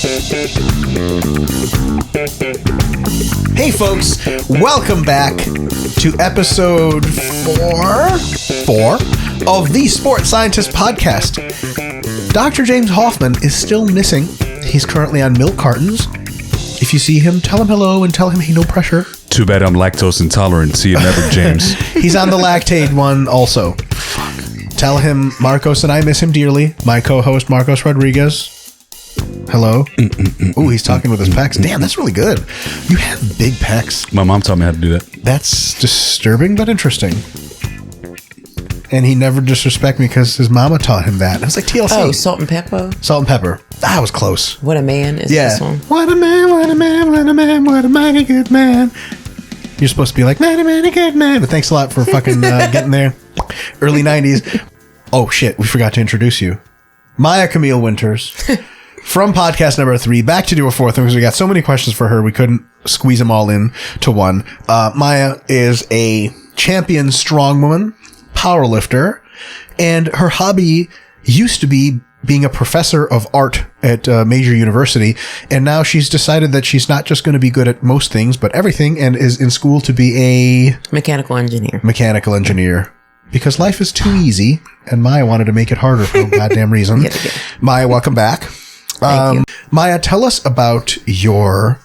Hey folks, welcome back to episode 4 of the Sports Scientist Podcast. Dr. James Hoffman is still missing. He's currently on milk cartons. If you see him, tell him hello and tell him hey, no pressure. Too bad I'm lactose intolerant. See you never, James. He's on the lactate one also. Tell him Marcos and I miss him dearly. My co-host Marcos Rodriguez. Hello. Oh, he's talking with his pecs. Damn, that's really good. You have big pecs. My mom taught me how to do that. That's disturbing but interesting. And he never disrespect me because his mama taught him that. I was like, TLC. Oh, Salt and Pepper. Salt and Pepper. That was close. What a man is this one. What a man, what a man, what a man, what a mighty good man. You're supposed to be like, mighty good man. But thanks a lot for fucking getting there. Early 90s. Oh, shit. We forgot to introduce you. Maya Camille Winters. From podcast number 3, back to do a fourth one because we got so many questions for her, we couldn't squeeze them all in to one. Maya is a champion strongwoman, powerlifter, and her hobby used to be being a professor of art at a major university, and now she's decided that she's not just going to be good at most things, but everything, and is in school to be a... Mechanical engineer. Because life is too easy, and Maya wanted to make it harder for no goddamn reason. Maya, welcome back. Thank you. Maya, tell us about your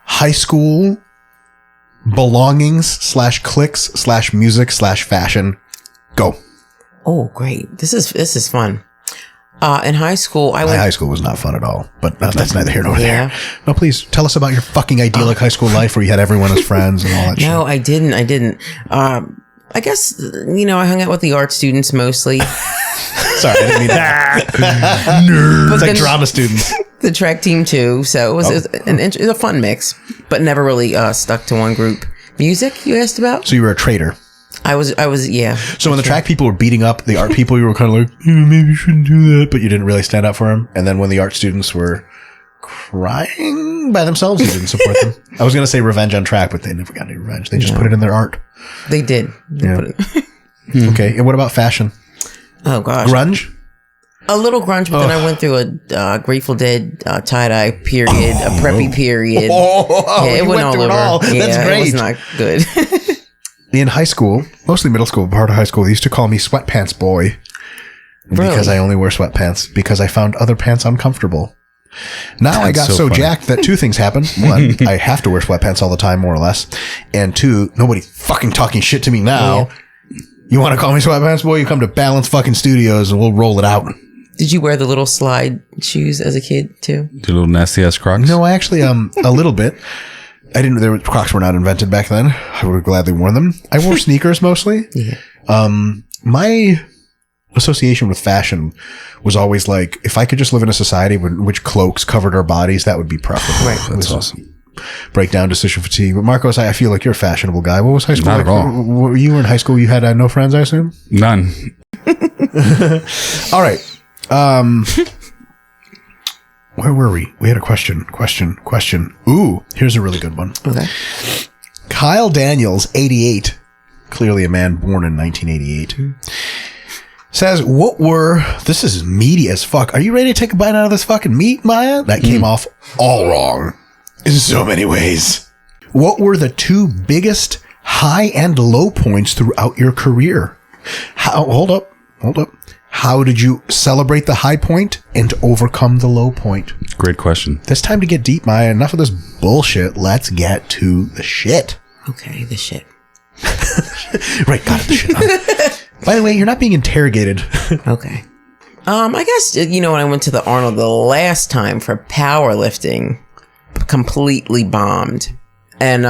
high school belongings / cliques / music / fashion. Go. Oh, great. This is fun. In high school, My high school was not fun at all, but that's neither here nor there. No, please tell us about your fucking idyllic high school life where you had everyone as friends and all that shit. No, I didn't. I guess, I hung out with the art students mostly. Sorry, I didn't mean that. Nerds. It's like drama students. The track team too. So it was a fun mix, but never really stuck to one group. Music, you asked about? So you were a traitor. I was, yeah. So when the track people were beating up the art people, you were kind of like, maybe you shouldn't do that, but you didn't really stand up for them. And then when the art students were crying by themselves, you didn't support them. I was going to say revenge on track, but they never got any revenge. They just put it in their art. They did. Okay. And what about fashion? Oh, gosh. Grunge? A little grunge, but then I went through a Grateful Dead tie-dye period, a preppy period. It went all over. That's great. It was not good. In high school, mostly middle school, part of high school, they used to call me Sweatpants Boy. Really? Because I only wear sweatpants. Because I found other pants uncomfortable. Now I got so jacked that 2 things happen. 1, I have to wear sweatpants all the time, more or less. And 2, nobody fucking talking shit to me now. Yeah. You want to call me Sweatpants Boy? You come to Balance fucking Studios and we'll roll it out. Did you wear the little slide shoes as a kid too? The little nasty ass Crocs? No, actually, a little bit. I didn't. Crocs were not invented back then. I would have gladly worn them. I wore sneakers mostly. Yeah. My association with fashion was always like, if I could just live in a society in which cloaks covered our bodies, that would be preferable. Right. That's awesome. Breakdown, decision fatigue. But Marcos, I feel like you're a fashionable guy. What was high school? Not at all. You were in high school. You had no friends, I assume. None. All right. Where were we? We had a question. Ooh, here's a really good one. Okay. Kyle Daniels, 88, clearly a man born in 1988, says, this is meaty as fuck. Are you ready to take a bite out of this fucking meat, Maya? That came off all wrong in so many ways. What were the 2 biggest high and low points throughout your career? Hold up. How did you celebrate the high point and overcome the low point? Great question. It's time to get deep, Maya. Enough of this bullshit. Let's get to the shit. Okay, the shit. Right, got it, the shit. By the way, you're not being interrogated. Okay. I guess, when I went to the Arnold the last time for powerlifting, completely bombed. And,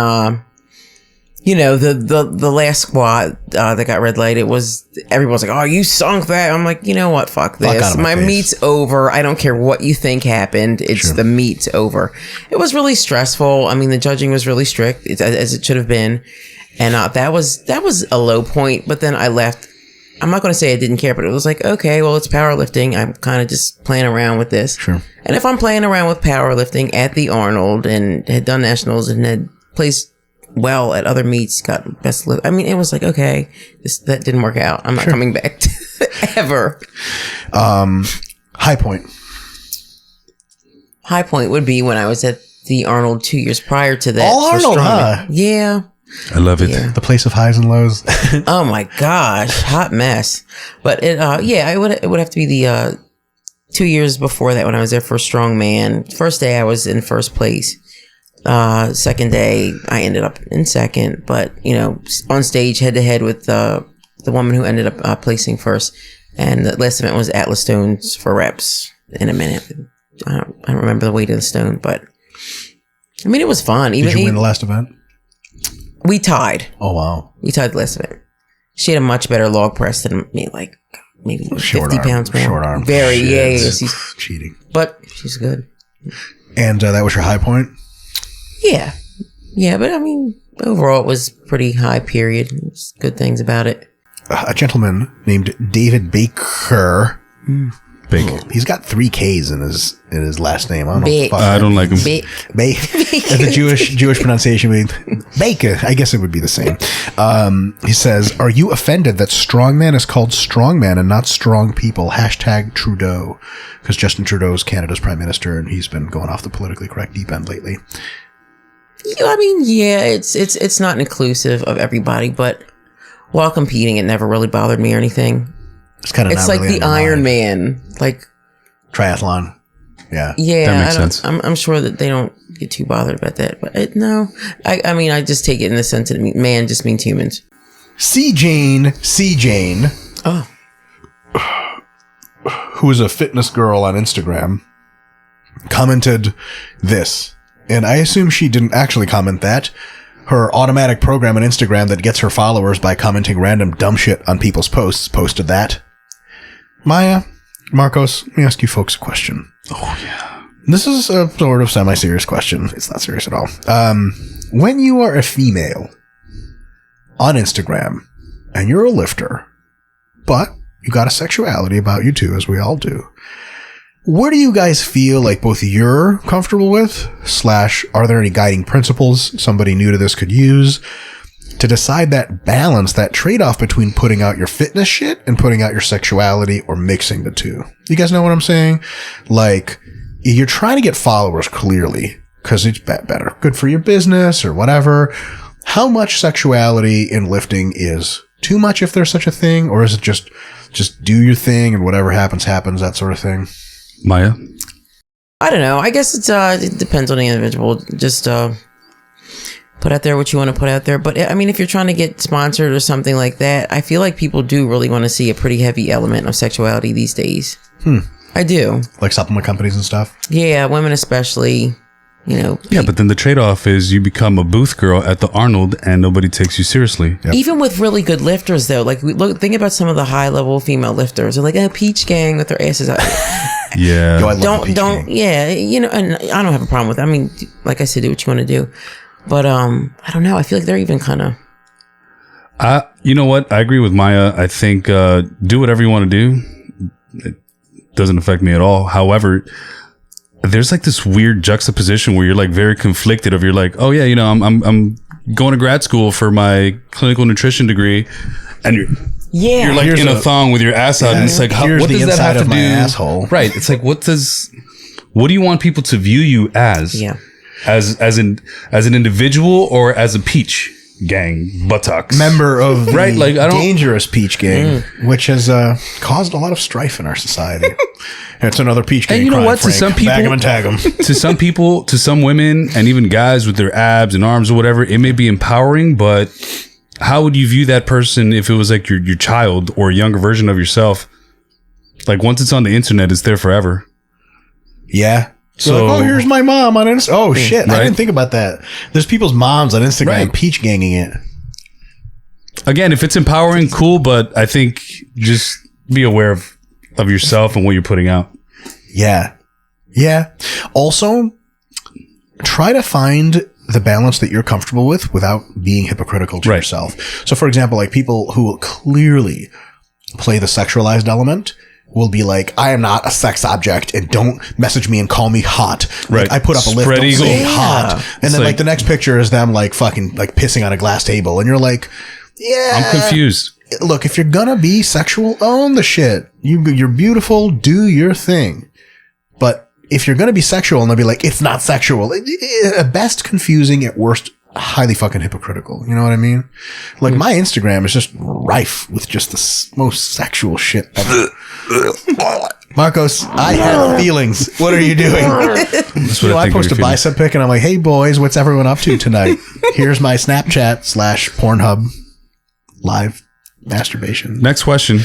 the last squat that got red light, everyone's like, oh, you sunk that. I'm like, you know what? Fuck this. My meet's over. I don't care what you think happened. It's the meet's over. It was really stressful. I mean, the judging was really strict, as it should have been. And that was a low point. But then I left. I'm not going to say I didn't care, but it was like, okay, well, it's powerlifting. I'm kind of just playing around with this. Sure. And if I'm playing around with powerlifting at the Arnold and had done nationals and had placed well at other meets, got best lift. I mean, it was like, okay, that didn't work out. I'm not coming back to ever. High point. high point would be when I was at the Arnold 2 years prior to that. All Arnold, huh? Yeah. I love it. The place of highs and lows. Oh my gosh, hot mess. But it would have to be the 2 years before that when I was there for Strongman. First day I was in first place. Second day I ended up in second, but on stage head to head with the woman who ended up placing first. And the last event was Atlas Stones for reps in a minute. I don't remember the weight of the stone, but I mean, it was fun. Did you win the last event? We tied. Oh, wow. We tied the last event. She had a much better log press than me, like maybe 50 pounds more. Short arm. Very, yeah. She's cheating. But she's good. And that was your high point? Yeah. Yeah, but I mean, overall, it was pretty high period. There's good things about it. A gentleman named David Baker. He's got 3 K's in his last name. I don't know. I don't like him. The Jewish pronunciation would Baker. I guess it would be the same. He says, "Are you offended that strongman is called strongman and not strong people?" #Trudeau, because Justin Trudeau is Canada's prime minister, and he's been going off the politically correct deep end lately. I mean, yeah, it's not inclusive of everybody, but while competing, it never really bothered me or anything. It's like really the Iron Man, like triathlon. Yeah. That makes sense. I'm sure that they don't get too bothered about that, but no. I mean, I just take it in the sense that man just means humans. C. Jane, oh, who is a fitness girl on Instagram, commented this, and I assume she didn't actually comment that. Her automatic program on Instagram that gets her followers by commenting random dumb shit on people's posts posted that. Maya, Marcos, let me ask you folks a question. Oh, yeah. This is a sort of semi-serious question. It's not serious at all. When you are a female on Instagram and you're a lifter, but you got a sexuality about you too, as we all do, what do you guys feel like both you're comfortable with, / are there any guiding principles somebody new to this could use to decide that balance, that trade-off between putting out your fitness shit and putting out your sexuality, or mixing the two? You guys know what I'm saying? Like, you're trying to get followers clearly because it's better, good for your business or whatever. How much sexuality in lifting is too much, if there's such a thing, or is it just do your thing and whatever happens, that sort of thing? Maya? I don't know. I guess it depends on the individual. Just put out there what you want to put out there. But I mean, if you're trying to get sponsored or something like that, I feel like people do really want to see a pretty heavy element of sexuality these days. I do. Like supplement companies and stuff? Yeah, women especially. Yeah, but then the trade-off is you become a booth girl at the Arnold and nobody takes you seriously. Yep. Even with really good lifters, though, like think about some of the high-level female lifters. They're like a peach gang with their asses out. Yeah. Don't. Yeah, and I don't have a problem with it. I mean, like I said, do what you want to do. But I don't know. I feel like they're even kind of. You know what? I agree with Maya. I think do whatever you want to do. It doesn't affect me at all. However, there's like this weird juxtaposition where you're like very conflicted of, you're like, oh yeah, I'm going to grad school for my clinical nutrition degree, and you're like in a thong with your ass out, and it's like, what does that have to do? Asshole. Right. It's like, what do you want people to view you as? Yeah. As an individual, or as a peach gang buttocks member of the right? Like, dangerous peach gang, which has caused a lot of strife in our society. It's another peach gang. And you know what? Frank. To some people, bag 'em and tag 'em. To some people, to some women, and even guys with their abs and arms or whatever, it may be empowering. But how would you view that person if it was like your child or a younger version of yourself? Like, once it's on the internet, it's there forever. Yeah. So, like, oh, here's my mom on Instagram. Oh, shit. Right? I didn't think about that. There's people's moms on Instagram peach ganging it. Again, if it's empowering, cool. But I think just be aware of yourself and what you're putting out. Yeah. Yeah. Also, try to find the balance that you're comfortable with without being hypocritical to yourself. So, for example, like people who will clearly play the sexualized element will be like, I am not a sex object, and don't message me and call me hot. Like, I put up a lift, don't say hot. And then like the next picture is them like fucking like pissing on a glass table. And you're like, yeah. I'm confused. Look, if you're gonna be sexual, own the shit. You're beautiful, do your thing. But if you're going to be sexual and they'll be like, it's not sexual, at best confusing, at worst highly fucking hypocritical. You know what I mean? Like my Instagram is just rife with just the most sexual shit ever. Marcos, I have feelings. What are you doing? I post a bicep pic and I'm like, hey boys, what's everyone up to tonight? Here's my Snapchat / Pornhub live masturbation. Next question.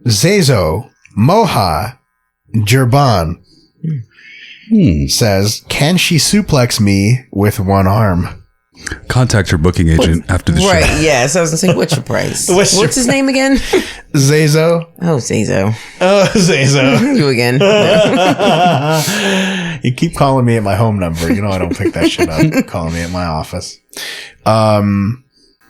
Zezo Moha Jerban says, can she suplex me with one arm? Contact your booking agent after the show. Right, yes. I was going to say, what's your price? What's his name again? Zezo. Oh, Zezo. You again. You keep calling me at my home number. You know I don't pick that shit up. Calling me at my office.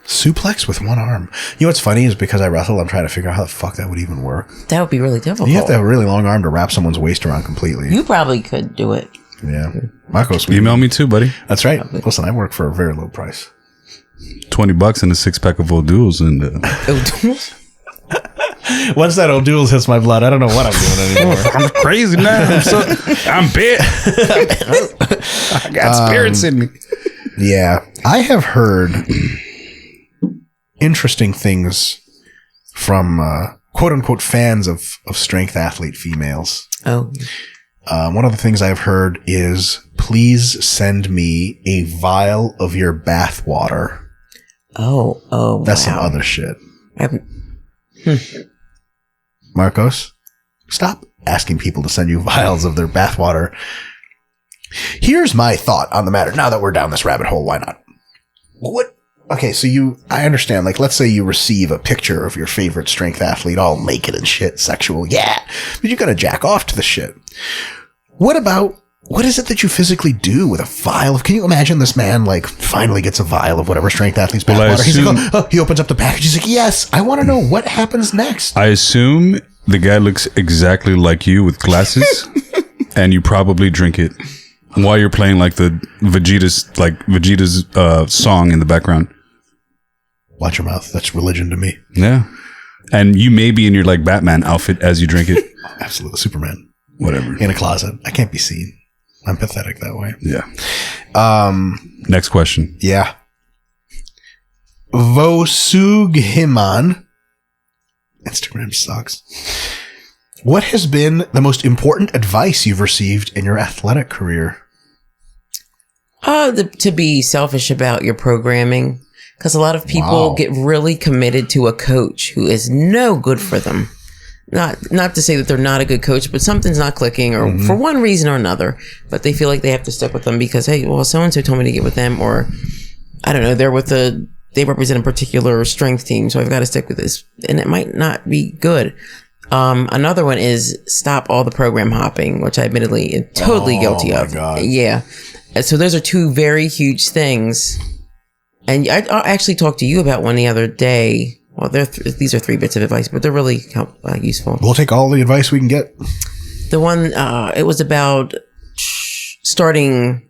Suplex with one arm. You know what's funny is because I wrestle, I'm trying to figure out how the fuck that would even work. That would be really difficult. You have to have a really long arm to wrap someone's waist around completely. You probably could do it. Yeah. Marcos, email me too, buddy. That's right. Listen, I work for a very low price. $20 and a 6-pack of O'Doul's. And once that O'Doul's hits my blood, I don't know what I'm doing anymore. I'm crazy now. I'm bit. I got spirits in me. Yeah. I have heard interesting things from quote unquote fans of strength athlete females. Oh. One of the things I've heard is, please send me a vial of your bath water. Oh, that's some other shit. Hmm. Marcos, stop asking people to send you vials of their bath water. Here's my thought on the matter. Now that we're down this rabbit hole, why not? What? Okay, so I understand, like, let's say you receive a picture of your favorite strength athlete all naked and shit, sexual, yeah, but you're gonna jack off to the shit. What is it that you physically do with a vial of, can you imagine this man, like, finally gets a vial of whatever strength athlete's bath water? He's like, he opens up the package, he's like, yes, I want to know what happens next. I assume the guy looks exactly like you with glasses, and you probably drink it while you're playing, like, the Vegeta's song in the background. Watch your mouth. That's religion to me. Yeah. And you may be in your, like, Batman outfit as you drink it. Absolutely. Superman. Whatever. In a closet. I can't be seen. I'm pathetic that way. Yeah. Next question. Yeah. Vosughiman. Instagram sucks. What has been the most important advice you've received in your athletic career? To be selfish about your programming. Because a lot of people get really committed to a coach who is no good for them. Not to say that they're not a good coach, but something's not clicking, or for one reason or another. But they feel like they have to stick with them because, hey, well, so and so told me to get with them, or I don't know, they represent a particular strength team, so I've got to stick with this, and it might not be good. Another one is stop all the program hopping, which I admittedly am totally guilty of. God. Yeah. So those are two very huge things. And I actually talked to you about one the other day. Well, these are 3 bits of advice, but they're really useful. We'll take all the advice we can get. The one, it was about starting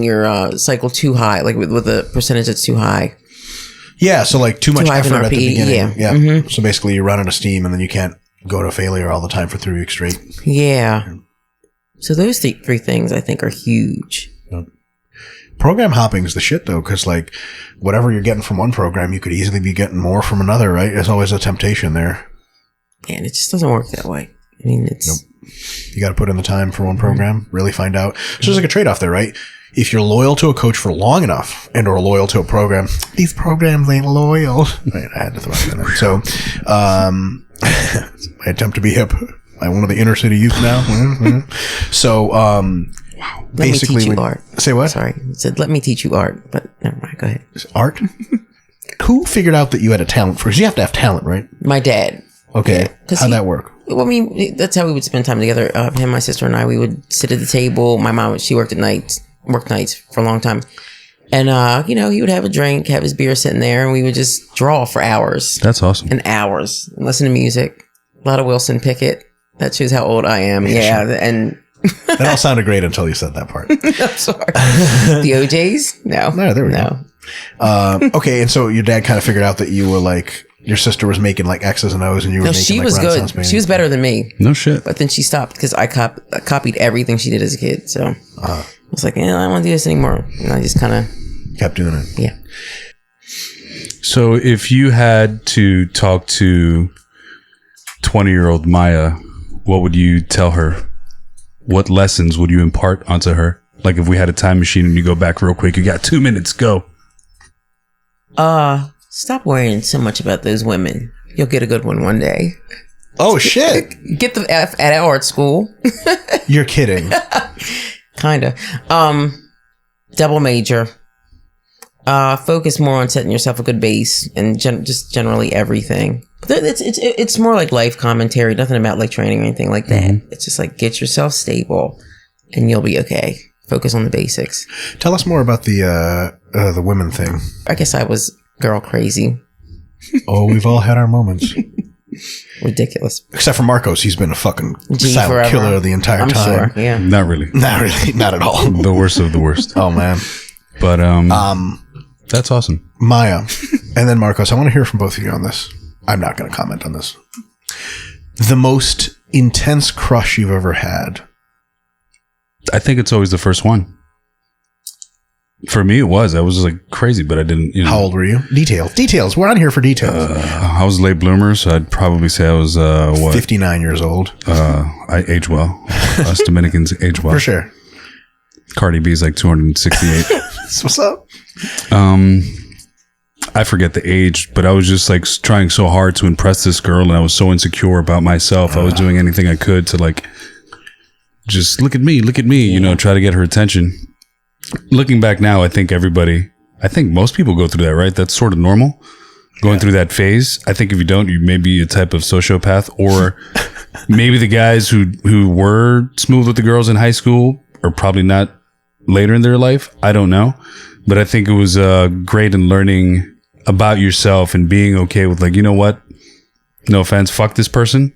your cycle too high, like with a percentage that's too high. Yeah, so like too much effort at the beginning. Yeah. Mm-hmm. So basically you're running a steam and then you can't go to failure all the time for 3 weeks straight. Yeah. So those 3 things I think are huge. Yep. Program hopping is the shit though, because like whatever you're getting from one program, you could easily be getting more from another, right? There's always a temptation there. And it just doesn't work that way. I mean, it's... Nope. You got to put in the time for one program, really find out. So there's like a trade-off there, right? If you're loyal to a coach for long enough and or loyal to a program, these programs ain't loyal. Right, I had to throw it in there. So, my attempt to be hip. I'm one of the inner city youth now. So, basically, let me teach you art. Say what? Sorry. It said, let me teach you art, but never mind. Go ahead. Art? Who figured out that you had a talent for? Because you have to have talent, right? My dad. Okay. Yeah, how'd that work? Well, I mean, that's how we would spend time together. Him, my sister, and I, we would sit at the table. My mom, she worked nights for a long time. And, he would have a drink, have his beer sitting there, and we would just draw for hours. That's awesome. And hours. And listen to music. A lot of Wilson Pickett. That shows how old I am. Yeah. And that all sounded great until you said that part. I'm sorry. The OJs? No. No, there we go. Okay, and so your dad kind of figured out that you were like your sister was making like X's and O's and you were making she like was Renaissance good. painting. She was better than me. No shit. But then she stopped because I copied everything she did as a kid. So I was like, I don't want to do this anymore. And I just kind of kept doing it. Yeah. So if you had to talk to 20-year-old Maya, what would you tell her? What lessons would you impart onto her? Like if we had a time machine and you go back real quick, you got 2 minutes, go. Stop worrying so much about those women. You'll get a good one day. Oh shit. Get the F at art school. You're kidding. Kinda. Double major. Focus more on setting yourself a good base and just generally everything. It's more like life commentary, nothing about like training or anything like that. Mm-hmm. It's just like get yourself stable and you'll be okay. Focus on the basics. Tell us more about the women thing. I guess I was girl crazy. Oh, we've all had our moments. Ridiculous. Except for Marcos, he's been a fucking silent killer the entire time. Sure, yeah. Not really. Not really. Not at all. The worst of the worst. Oh man. But that's awesome. Maya, and then Marcos, I want to hear from both of you on this. I'm not going to comment on this. The most intense crush you've ever had. I think it's always the first one. For me, it was. I was like crazy, but I didn't. How old were you? Details. We're on here for details. I was a late bloomer, so I'd probably say I was 59 years old. I age well. Us Dominicans age well for sure. Cardi B is like 268. What's up? I forget the age, but I was just like trying so hard to impress this girl, and I was so insecure about myself. I was doing anything I could to like just look at me, you know, try to get her attention. Looking back now, I think most people go through that, right? That's sort of normal, going through that phase. I think if you don't, you may be a type of sociopath, or maybe the guys who were smooth with the girls in high school are probably not later in their life. I don't know. But I think it was great in learning about yourself and being okay with like, you know what? No offense, fuck this person.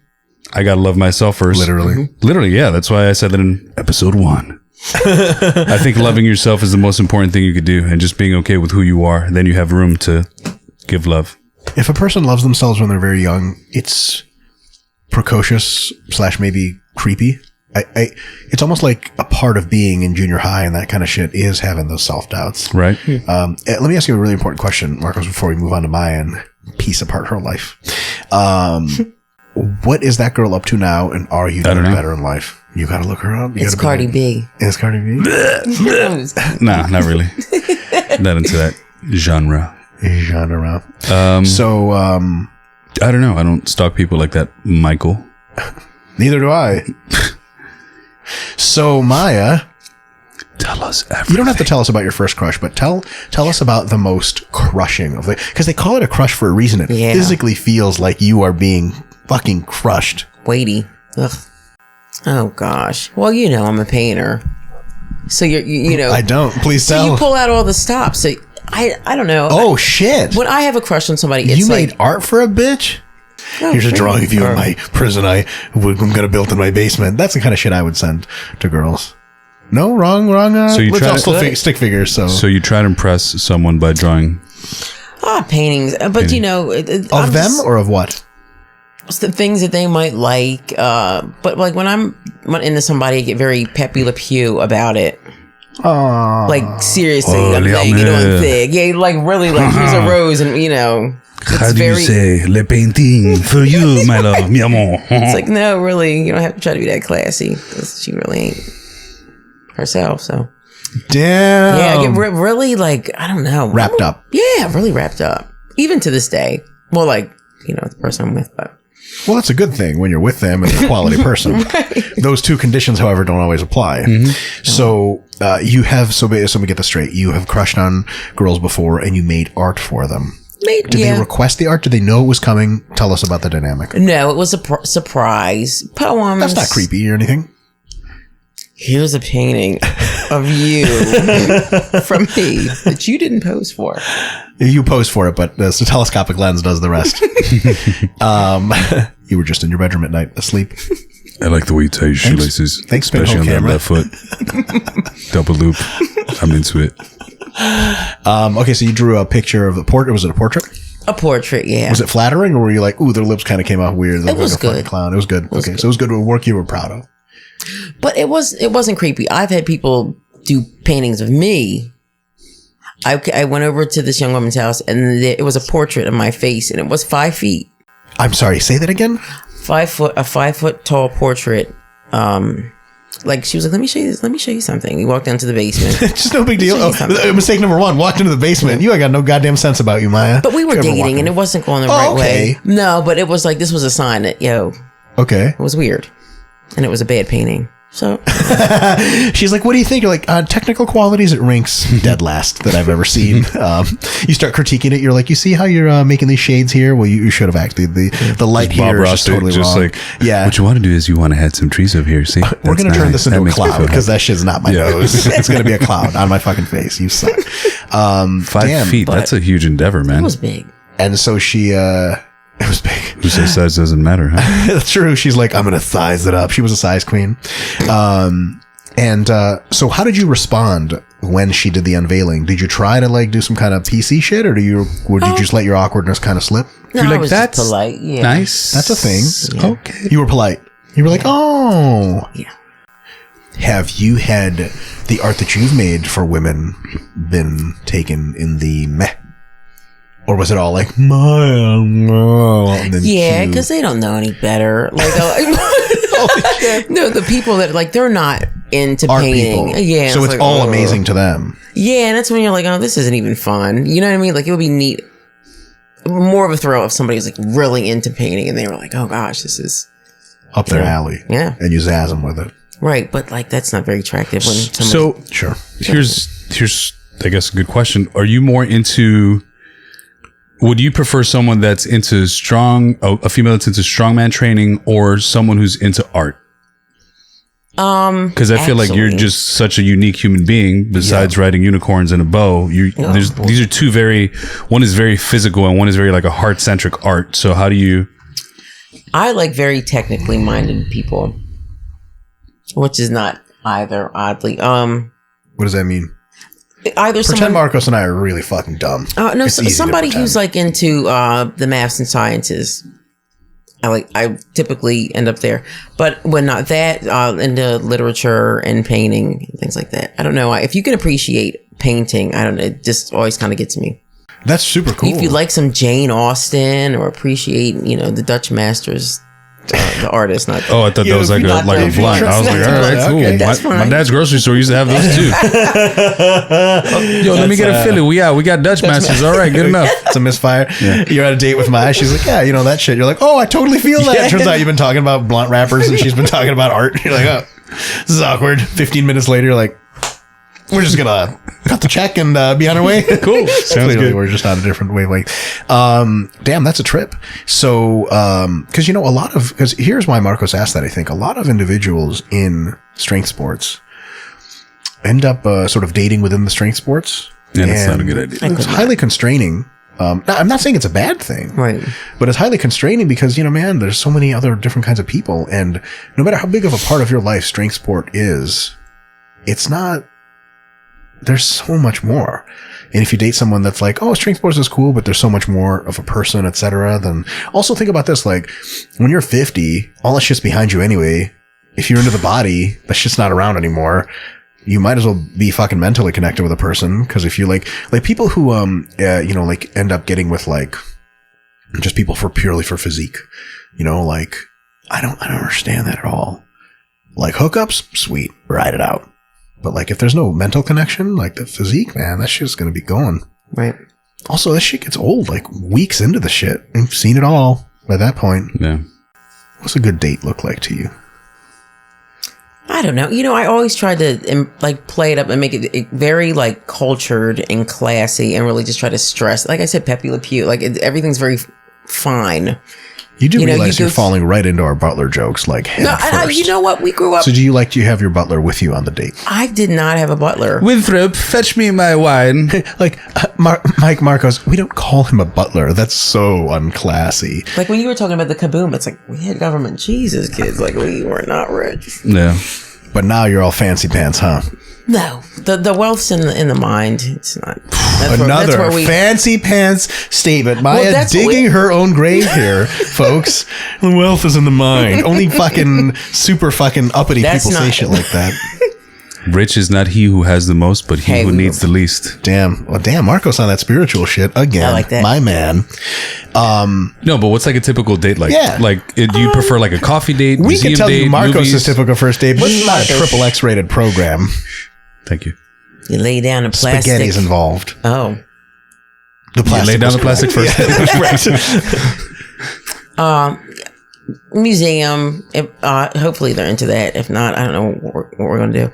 I gotta love myself first. Literally, yeah. That's why I said that in episode 1. I think loving yourself is the most important thing you could do, and just being okay with who you are. Then you have room to give love. If a person loves themselves when they're very young, it's precocious / maybe creepy. It's almost like a part of being in junior high and that kind of shit is having those self-doubts. Right. Let me ask you a really important question, Marcos, before we move on to Maya and piece apart her life. What is that girl up to now, and are you doing better in life? You gotta look her up. It's Cardi B. It's Cardi B? Nah, not really. Not into that genre. So, I don't know. I don't stalk people like that, Michael. Neither do I. So, Maya, tell us everything. You don't have to tell us about your first crush, but tell us about the most crushing of the, because they call it a crush for a reason. It physically feels like you are being fucking crushed. Weighty. Ugh. Oh gosh. Well, you know, I'm a painter, so you know. I don't. Please tell. So you pull out all the stops. So I don't know. Oh shit! When I have a crush on somebody, it's you made art for a bitch. Oh, here's a drawing of you in my prison I'm gonna build in my basement. That's the kind of shit I would send to girls. No, wrong. So you try to stick figures. So you try to impress someone by drawing. Paintings, but you know, of them or of what? It's the things that they might like. But like when I'm into somebody, I get very Pepe Le Pew about it. Like seriously, I'm like, you know, thick. Yeah, like really, like here's a rose, and you know. How do you say le painting for you, my love, mi amor? It's like, no, really, you don't have to try to be that classy, because she really ain't herself. So, damn. Yeah, I get really like, I don't know, wrapped up. Yeah, really wrapped up, even to this day. Well, like, you know, the person I'm with, but. Well, that's a good thing when you're with them and you're a quality person. Right. Those two conditions, however, don't always apply. Mm-hmm. So you have, so let me get this straight. You have crushed on girls before and you made art for them. Did they request the art? Did they know it was coming? Tell us about the dynamic. No, it was a surprise. Poems. That's not creepy or anything. Here's a painting of you from me that you didn't pose for. You posed for it, but the telescopic lens does the rest. You were just in your bedroom at night, asleep. I like the way you tie your shoelaces. Thanks, especially on that left foot. Double loop. I'm into it. Okay, so you drew a picture of the portrait. Was it a portrait? A portrait, yeah. Was it flattering, or were you like, ooh, their lips kind of came out weird? It was good. Clown. It was good. Okay, so it was good work you were proud of. But it wasn't creepy. I've had people do paintings of me. I went over to this young woman's house, and it was a portrait of my face, and it was 5 feet. I'm sorry, say that again? 5 foot, a 5 foot tall portrait. Like, she was like, let me show you something. We walked down to the basement. Just no big deal. Mistake number 1, walked into the basement. You ain't got no goddamn sense about you, Maya. But we were dating, and it wasn't going the right way. No, but it was like, this was a sign that, okay. It was weird. And it was a bad painting. So she's like, what do you think? You're like, technical qualities, it ranks dead last that I've ever seen. You start critiquing it. You're like, you see how you're making these shades here? Well, you should have actually. The light here is just totally wrong. Like, what you want to do is you want to add some trees over here. See, we're going to turn this into a cloud because that shit's not my nose. It's going to be a cloud on my fucking face. You suck. 5 feet. That's a huge endeavor, man. It was big. And so she... it was big. Who says size doesn't matter, huh? That's true. She's like, I'm going to size it up. She was a size queen. So how did you respond when she did the unveiling? Did you try to like do some kind of PC shit, or did you just let your awkwardness kind of slip? No, You're I like, was that's just polite. Yeah. Nice. That's a thing. Yeah. Okay. You were polite. You were like, oh. Yeah. Have you had the art that you've made for women been taken in the meh? Or was it all like, yeah, because they don't know any better. Like, no, the people that like, they're not into art painting. People. Yeah. So it's like, all amazing to them. Yeah, and that's when you're like, oh, this isn't even fun. You know what I mean? Like, it would be neat. More of a thrill if somebody was like really into painting and they were like, oh gosh, this is up their alley. Yeah. And you zazz them with it. Right. But like, that's not very attractive when somebody. So, sure. Here's, I guess, a good question. Are you more into... Would you prefer someone that's into a female that's into strongman training, or someone who's into art? Because I feel like you're just such a unique human being. Besides riding unicorns and a bow, these are two one is very physical and one is very like a heart centric art. So how do you? I like very technically minded people, which is not either. Oddly, what does that mean? Either pretend Marcos and I are really fucking dumb. No, somebody who's like into the maths and sciences. I typically end up there, but when not that, into literature and painting and things like that. I don't know. If you can appreciate painting, I don't know. It just always kind of gets me. That's super cool. If you like some Jane Austen or appreciate, the Dutch masters. The artist, not. I thought that was like a blunt. I was like, all right, cool. Okay, my dad's grocery store used to have those too. Let me get a Philly. We got Dutch masters. All right, good enough. It's a misfire. Yeah. You're at a date with Maya. She's like, yeah, that shit. You're like, oh, I totally feel that. Yeah. Turns out you've been talking about blunt rappers and she's been talking about art. You're like, oh, this is awkward. 15 minutes later, you're like, we're just gonna cut the check and be on our way. Cool. Sounds good. We're just on a different wavelength. Damn, that's a trip. So, because here's why Marcos asked that. I think a lot of individuals in strength sports end up sort of dating within the strength sports. Yeah, that's not a good idea. It's highly constraining. I'm not saying it's a bad thing, right? But it's highly constraining because man, there's so many other different kinds of people, and no matter how big of a part of your life strength sport is, it's not. There's so much more. And if you date someone that's like, oh, strength sports is cool, but there's so much more of a person, etc., then also think about this. Like, when you're 50, all that shit's behind you anyway. If you're into the body, that shit's not around anymore. You might as well be fucking mentally connected with a person. Because if you like people who, end up getting with like, just people purely for physique, I don't understand that at all. Like hookups, sweet, ride it out. But like, if there's no mental connection, like the physique, man, that shit's gonna be going. Right. Also, this shit gets old, like weeks into the shit. I've seen it all by that point. Yeah. What's a good date look like to you? I don't know. I always tried to play it up and make it very like cultured and classy, and really just try to stress. Like I said, Pepe Le Pew. Like everything's very fine. You do realize you're falling right into our butler jokes, like head first. You know what? We grew up. So do you have your butler with you on the date? I did not have a butler. Winthrop, fetch me my wine. Like, Mike Marcos, we don't call him a butler. That's so unclassy. Like when you were talking about the kaboom, it's like, we had government cheeses, kids. Like, we were not rich. Yeah. But now you're all fancy pants, huh? No, the wealth's in the mind. It's not. Another fancy pants statement. Maya digging her own grave here, folks. The wealth is in the mind. Only fucking super fucking uppity people say shit like that. Rich is not he who has the most, but he who needs the least. Damn. Well, damn, Marcos on that spiritual shit again. I like that. My man. No, but what's like a typical date like? Yeah. Like, do you prefer like a coffee date? We can tell you Marcos' typical first date, but What's it's not a triple X rated program. Thank you. You lay down a plastic. Spaghetti's involved. Oh. The plastic. You lay down the plastic first. Museum. If, hopefully they're into that. If not, I don't know what we're going to do.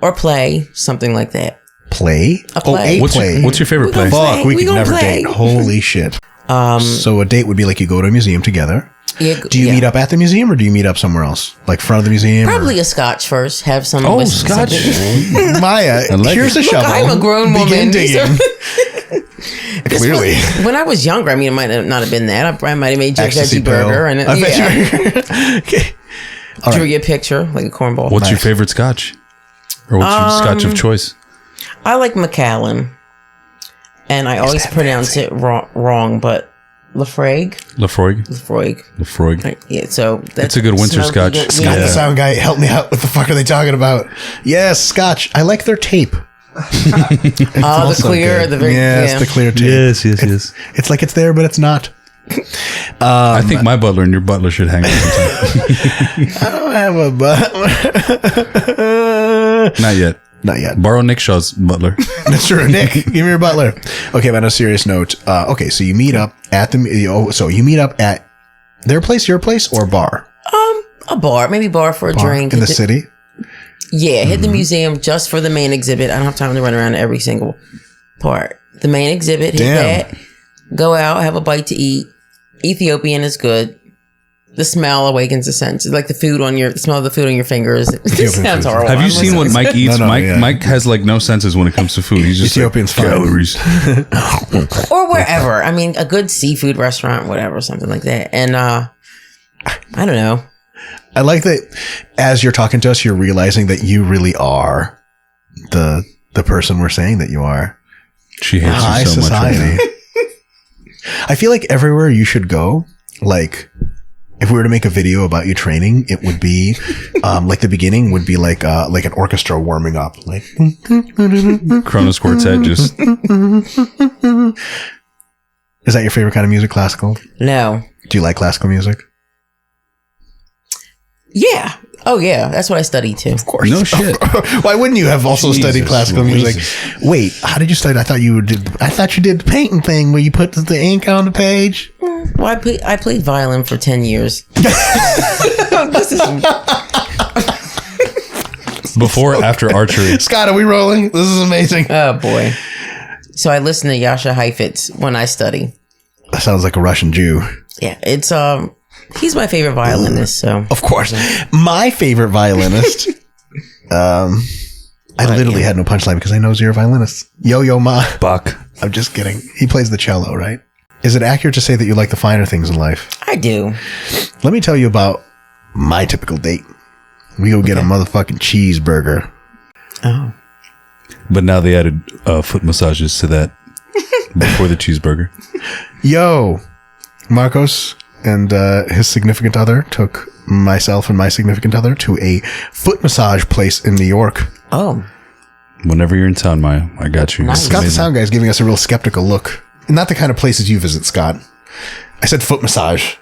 Or play, something like that. Play? A play. What's your favorite play? Fuck, we could never date. Holy shit. So a date would be like you go to a museum together. Yeah, do you meet up at the museum or do you meet up somewhere else? Like front of the museum? Probably a scotch first. Have some. Oh, scotch. Maya, here's a shovel. I'm a grown woman. Begin digging. Clearly. When I was younger, I mean, it might not have been that. I might have made you a veggie burger. And Okay. Drew you a picture, like a cornball. What's your favorite scotch? Or what's your scotch of choice? I like Macallan. And I always pronounce it wrong, but Lafroig. Yeah, so that's a good winter scotch. Scott, the sound guy, help me out. What the fuck are they talking about? Yes, scotch. I like their tape. The clear, the clear tape. Yes. It's like it's there, but it's not. I think my butler and your butler should hang out sometime. I don't have a butler. Not yet. Borrow Nick Shaw's butler. That's true. Nick, give me your butler. Okay, but on a serious note, okay, so you meet up at their place, your place, or bar? A bar, maybe bar for a drink in the city. Yeah, hit the museum just for the main exhibit. I don't have time to run around every single part. The main exhibit, hit that. Go out, have a bite to eat. Ethiopian is good. The smell awakens the senses, like the smell of the food on your fingers. It sounds horrible. Have you seen what Mike eats? Mike has like no senses when it comes to food. He's just Ethiopian's like, calories. Or wherever. I mean, a good seafood restaurant, whatever, something like that. And I don't know. I like that as you're talking to us, you're realizing that you really are the person we're saying that you are. She hates high you so society. much. I feel like everywhere you should go, like if we were to make a video about you training, it would be like the beginning would be like an orchestra warming up, like Kronos Quartet. Just is that your favorite kind of music? Classical? No. Do you like classical music? Yeah. Oh, yeah. That's what I studied too. Of course. No shit. Why wouldn't you have also studied classical music? Wait, how did you study? I thought you did the painting thing where you put the ink on the page. Well, I played violin for 10 years. Before or after archery? Scott, are we rolling? This is amazing. Oh, boy. So I listen to Yasha Heifetz when I study. That sounds like a Russian Jew. Yeah, it's he's my favorite violinist, so. Of course. My favorite violinist. I literally had no punchline because I know you're a violinist. Yo-Yo Ma. Buck. I'm just kidding. He plays the cello, right? Is it accurate to say that you like the finer things in life? I do. Let me tell you about my typical date. We go get a motherfucking cheeseburger. Oh. But now they added foot massages to that before the cheeseburger. Yo, Marcos and his significant other took myself and my significant other to a foot massage place in New York. Oh. Whenever you're in town, Maya, I got you. Nice. Scott the sound guy is giving us a real skeptical look. Not the kind of places you visit, Scott. I said foot massage.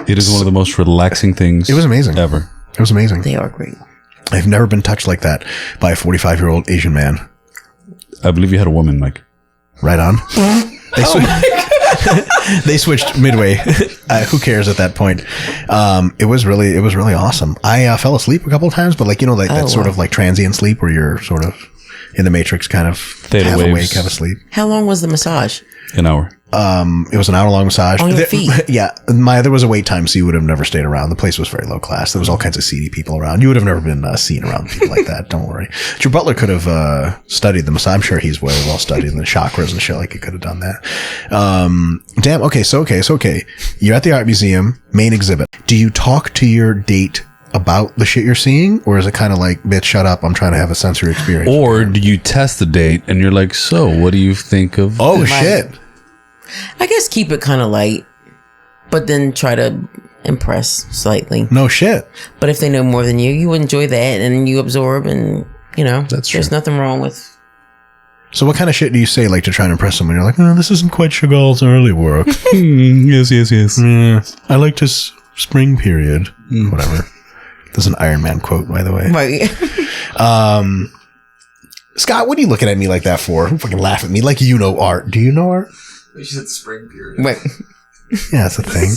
It is one of the most relaxing things. It was amazing. Ever. It was amazing. They are great. I've never been touched like that by a 45-year-old Asian man. I believe you had a woman, Mike. Right on. They switched midway. Who cares at that point? It was really awesome. I fell asleep a couple of times, but that sort of like transient sleep where you're sort of in the Matrix, kind of half awake, half asleep. How long was the massage? An hour. It was an hour-long massage. On your feet? Yeah. There was a wait time, so you would have never stayed around. The place was very low class. There was all kinds of seedy people around. You would have never been seen around people like that. Don't worry. But your butler could have studied the massage. I'm sure he's very well studied in the chakras and shit. Like he could have done that. Damn. Okay. So, you're at the art museum, main exhibit. Do you talk to your date about the shit you're seeing, or is it kind of like, bitch, shut up, I'm trying to have a sensory experience? Or do you test the date and you're like, so what do you think of? Oh shit! I guess keep it kind of light, but then try to impress slightly. No shit. But if they know more than you enjoy that and you absorb, and That's there's nothing wrong with. So what kind of shit do you say, like, to try and impress someone? You're like, oh, this isn't quite Chagall's early work. Yes. Yeah, I liked his spring period. Whatever. There's an Iron Man quote, by the way. Right. Scott, what are you looking at me like that for? Don't fucking laugh at me like you know art. Do you know art? You said spring period. Right. Yeah, that's a thing.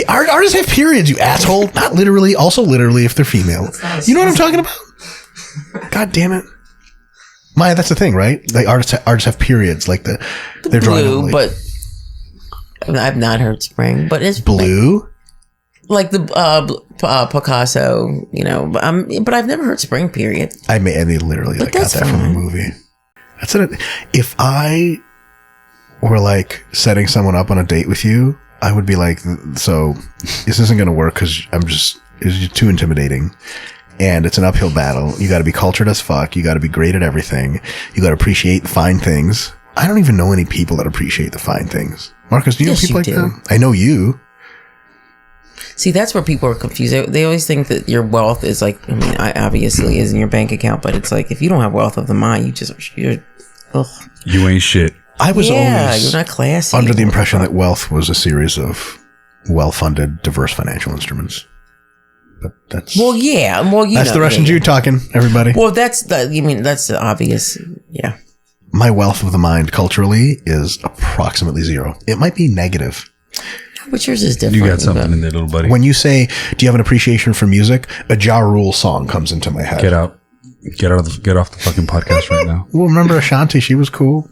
Artists have periods, you asshole. Not literally. Also literally if they're female. You know what I'm talking about? God damn it. Maya, that's the thing, right? Like artists have periods, like they're blue, drawing. But I've not heard spring, but it's blue. Like the Picasso, but I've never heard spring period. I literally got that from a movie. That's it. If I were like setting someone up on a date with you, I would be like, so this isn't going to work because it's just too intimidating. And it's an uphill battle. You got to be cultured as fuck. You got to be great at everything. You got to appreciate the fine things. I don't even know any people that appreciate the fine things. Marcus, do you know people like that? I know you. See, that's where people are confused. They always think that your wealth is like, obviously is in your bank account, but it's like, if you don't have wealth of the mind, you ain't shit. I was always you're not classy. Under the impression that wealth was a series of well-funded, diverse financial instruments. But that's that's the Russian Jew talking, everybody. Well, that's the obvious. Yeah. My wealth of the mind culturally is approximately zero. It might be negative. But yours is different. You got something in there, little buddy. When you say, do you have an appreciation for music? A Ja Rule song comes into my head. Get off the fucking podcast right now. Well, remember Ashanti? She was cool.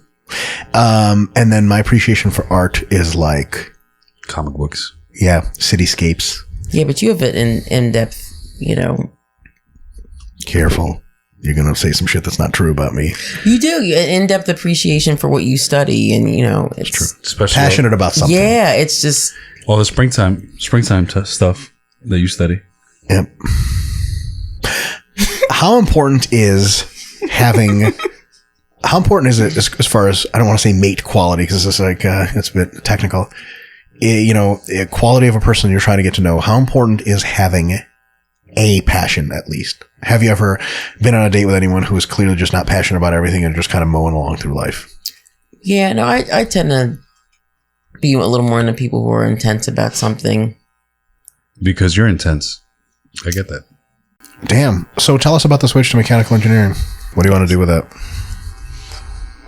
And then my appreciation for art is like comic books. Yeah. Cityscapes. Yeah, but you have it in depth, Careful. You're going to say some shit that's not true about me. You do. In-depth appreciation for what you study. And, it's true. Especially passionate about something. Yeah, it's just. All the springtime stuff that you study. Yep. How important is it as far as, I don't want to say mate quality, because it's like, it's a bit technical. Quality of a person you're trying to get to know. How important is having a passion, at least? Have you ever been on a date with anyone who is clearly just not passionate about everything and just kind of mowing along through life? Yeah, no, I tend to be a little more into people who are intense about something. Because you're intense. I get that. Damn. So tell us about the switch to mechanical engineering. What do you want to do with that?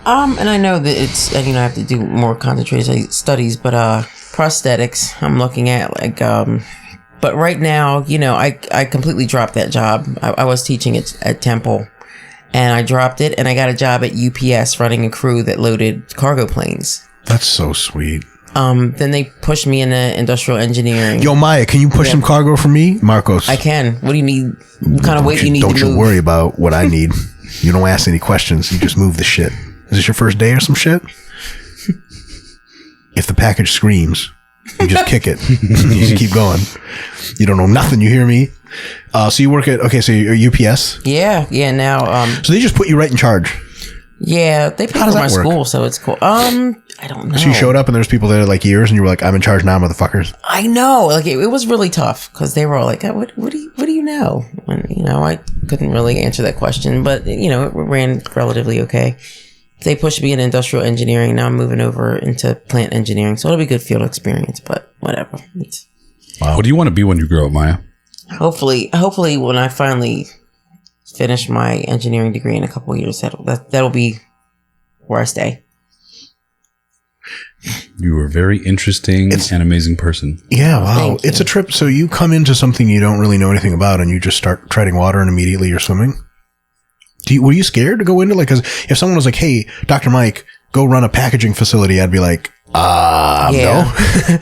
And I know that it's, I have to do more concentrated studies, but prosthetics I'm looking at, but right now, I completely dropped that job. I was teaching at Temple, and I dropped it, and I got a job at UPS running a crew that loaded cargo planes. That's so sweet. Then they pushed me into industrial engineering. Yo, Maya, can you push some cargo for me? Marcos. I can. What do you need? What kind of weight do you need to move? Don't you worry about what I need. You don't ask any questions. You just move the shit. Is this your first day or some shit? If the package screams, you just kick it. You just keep going. You don't know nothing. You hear me? So you work so you're UPS? Yeah. Now, so they just put you right in charge? Yeah, they pay for my school, so it's cool. I don't know. So you showed up and there's people there like years and you were like, I'm in charge now, motherfuckers. I know. Like it was really tough because they were all like, what do you know? And, I couldn't really answer that question, but it ran relatively okay. They pushed me in industrial engineering. Now I'm moving over into plant engineering. So it'll be good field experience, but whatever. Wow. What do you want to be when you grow up, Maya? Hopefully when I finally finish my engineering degree in a couple of years, that'll be where I stay. You are a very interesting and amazing person. Yeah, wow. It's a trip. So you come into something you don't really know anything about and you just start treading water and immediately you're swimming? Were you scared to go into because if someone was like, hey, Dr. Mike, go run a packaging facility, I'd be like, no. I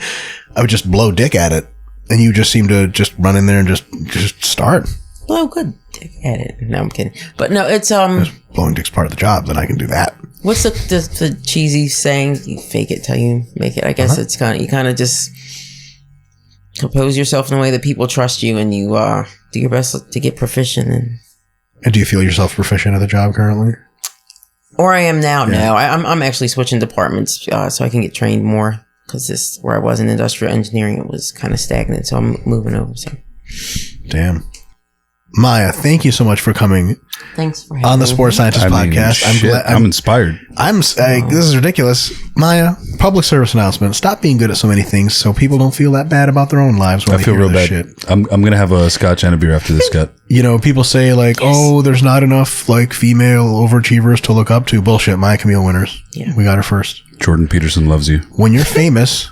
would just blow dick at it. And you just seem to just run in there and just start. Blow good dick at it. No, I'm kidding. But no, it's blowing dick's part of the job, then I can do that. What's the cheesy saying? You fake it till you make it. I guess it's you kind of just compose yourself in a way that people trust you, and you do your best to get proficient. And do you feel yourself proficient at the job currently? Or I am now. Yeah. No, I'm actually switching departments so I can get trained more, because this where I was in industrial engineering, it was kind of stagnant. So I'm moving over. So, damn, Maya, thank you so much for coming. Thanks for having on the Sports Scientist podcast. I'm inspired. This is ridiculous. Maya, public service announcement. Stop being good at so many things so people don't feel that bad about their own lives when I feel real bad. Shit. I'm going to have a scotch and a beer after this, Scott. You know, people say like, oh, there's not enough like female overachievers to look up to. Bullshit. Maya Camille winners. Yeah. We got her first. Jordan Peterson loves you. When you're famous,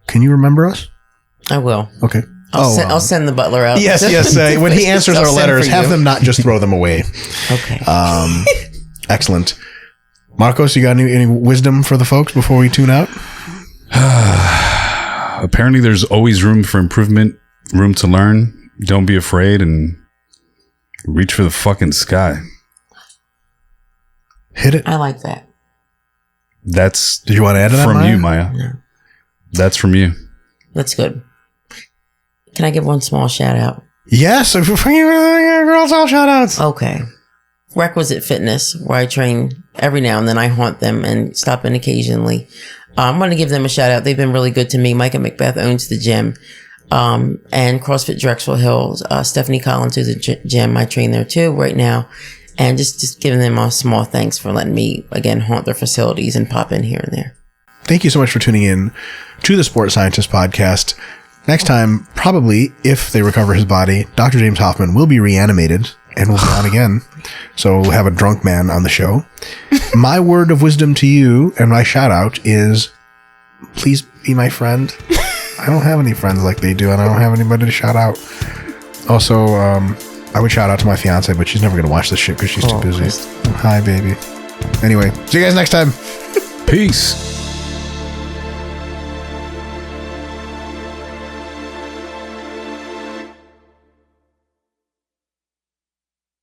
can you remember us? I will. Okay. I'll send the butler out. Yes. When he answers our letters, have them not just throw them away. Okay. Excellent. Marcos, you got any wisdom for the folks before we tune out? Apparently, there's always room for improvement, room to learn. Don't be afraid and reach for the fucking sky. Hit it. I like that. That's. Did you want to add to that, from Maya? you, Maya? No. That's from you. That's good. Can I give one small shout out? Yes. Girls all shout outs. Okay. Requisite Fitness, where I train every now and then. I haunt them and stop in occasionally. I'm going to give them a shout out. They've been really good to me. Micah Macbeth owns the gym. And CrossFit Drexel Hills. Stephanie Collins owns the gym. I train there too right now. And just giving them a small thanks for letting me, again, haunt their facilities and pop in here and there. Thank you so much for tuning in to the Sports Scientist podcast. Next time, probably, if they recover his body, Dr. James Hoffman will be reanimated and will be on again. So we'll have a drunk man on the show. My word of wisdom to you and my shout out is, please be my friend. I don't have any friends like they do, and I don't have anybody to shout out. Also, I would shout out to my fiance, but she's never going to watch this shit because she's too busy. Hi, baby. Anyway, see you guys next time. Peace.